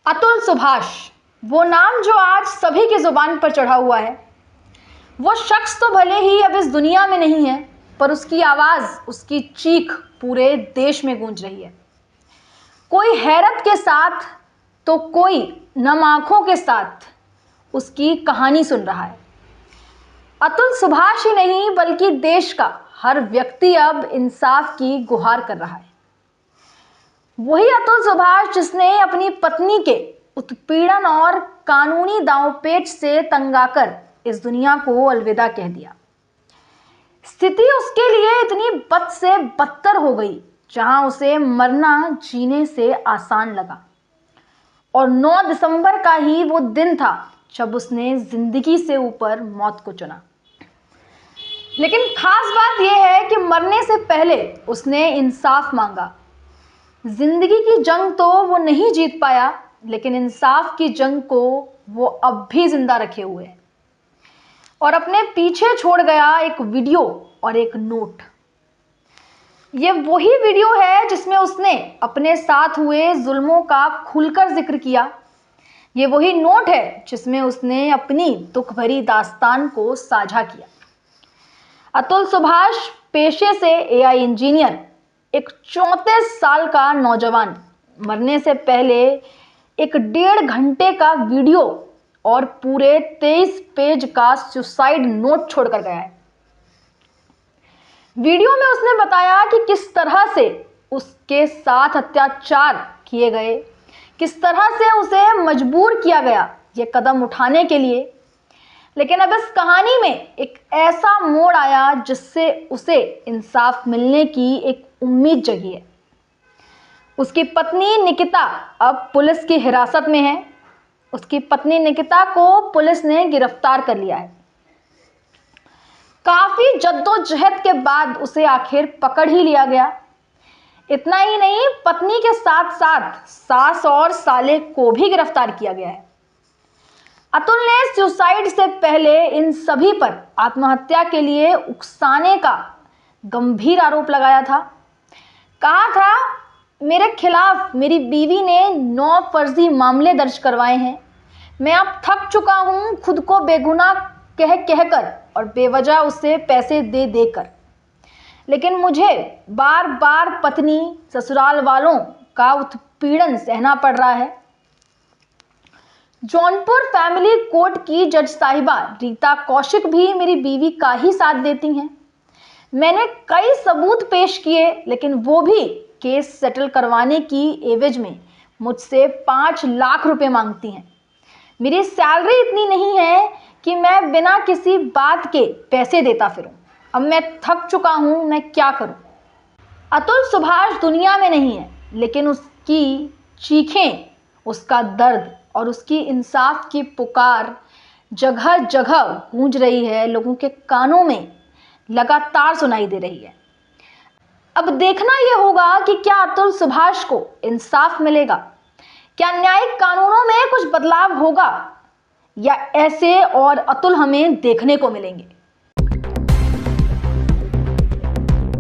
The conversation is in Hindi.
अतुल सुभाष, वो नाम जो आज सभी की जुबान पर चढ़ा हुआ है। वो शख्स तो भले ही अब इस दुनिया में नहीं है, पर उसकी आवाज़, उसकी चीख पूरे देश में गूंज रही है। कोई हैरत के साथ तो कोई नम आंखों के साथ उसकी कहानी सुन रहा है। अतुल सुभाष ही नहीं बल्कि देश का हर व्यक्ति अब इंसाफ की गुहार कर रहा है। वही अतुल सुभाष जिसने अपनी पत्नी के उत्पीड़न और कानूनी दांवपेच से तंग आकर इस दुनिया को अलविदा कह दिया। स्थिति उसके लिए इतनी बद से बदतर हो गई जहां उसे मरना जीने से आसान लगा। और 9 दिसंबर का ही वो दिन था जब उसने जिंदगी से ऊपर मौत को चुना। लेकिन खास बात यह है कि मरने से पहले उसने इंसाफ मांगा। जिंदगी की जंग तो वो नहीं जीत पाया, लेकिन इंसाफ की जंग को वो अब भी जिंदा रखे हुए है और अपने पीछे छोड़ गया एक वीडियो और एक नोट। ये वही वीडियो है जिसमें उसने अपने साथ हुए जुल्मों का खुलकर जिक्र किया। ये वही नोट है जिसमें उसने अपनी दुख भरी दास्तान को साझा किया। अतुल सुभाष पेशे से एआई इंजीनियर, एक 34 साल का नौजवान, मरने से पहले एक 1.5 घंटे का वीडियो और पूरे 23 पेज का सुसाइड नोट छोड़कर गया है। वीडियो में उसने बताया कि किस तरह से उसके साथ अत्याचार किए गए, किस तरह से उसे मजबूर किया गया ये कदम उठाने के लिए। लेकिन अब इस कहानी में एक ऐसा मोड़ आया जिससे उसे इंसाफ मिलने की एक उम्मीद जगी है। उसकी पत्नी निकिता अब पुलिस की हिरासत में है। उसकी पत्नी निकिता को पुलिस ने गिरफ्तार कर लिया है। काफी जद्दोजहद के बाद उसे आखिर पकड़ ही लिया गया। इतना ही नहीं, पत्नी के साथ साथ सास और साले को भी गिरफ्तार किया गया है। अतुल ने सुसाइड से पहले इन सभी पर आत्महत्या के लिए उकसाने का गंभीर आरोप लगाया था। कहा था, मेरे खिलाफ मेरी बीवी ने 9 फर्जी मामले दर्ज करवाए हैं। मैं अब थक चुका हूं खुद को बेगुनाह कह कहकर और बेवजह उसे पैसे दे देकर। लेकिन मुझे बार बार पत्नी, ससुराल वालों का उत्पीड़न सहना पड़ रहा है। जौनपुर फैमिली कोर्ट की जज साहिबा रीता कौशिक भी मेरी बीवी का ही साथ देती हैं। मैंने कई सबूत पेश किए, लेकिन वो भी केस सेटल करवाने की एवज में मुझसे 5 लाख रुपए मांगती हैं। मेरी सैलरी इतनी नहीं है कि मैं बिना किसी बात के पैसे देता फिरूं। अब मैं थक चुका हूं, मैं क्या करूं। अतुल सुभाष दुनिया में नहीं है, लेकिन उसकी चीखें, उसका दर्द और उसकी इंसाफ की पुकार जगह जगह गूंज रही है, लोगों के कानों में लगातार सुनाई दे रही है। अब देखना यह होगा कि क्या अतुल सुभाष को इंसाफ मिलेगा, क्या न्यायिक कानूनों में कुछ बदलाव होगा, या ऐसे और अतुल हमें देखने को मिलेंगे।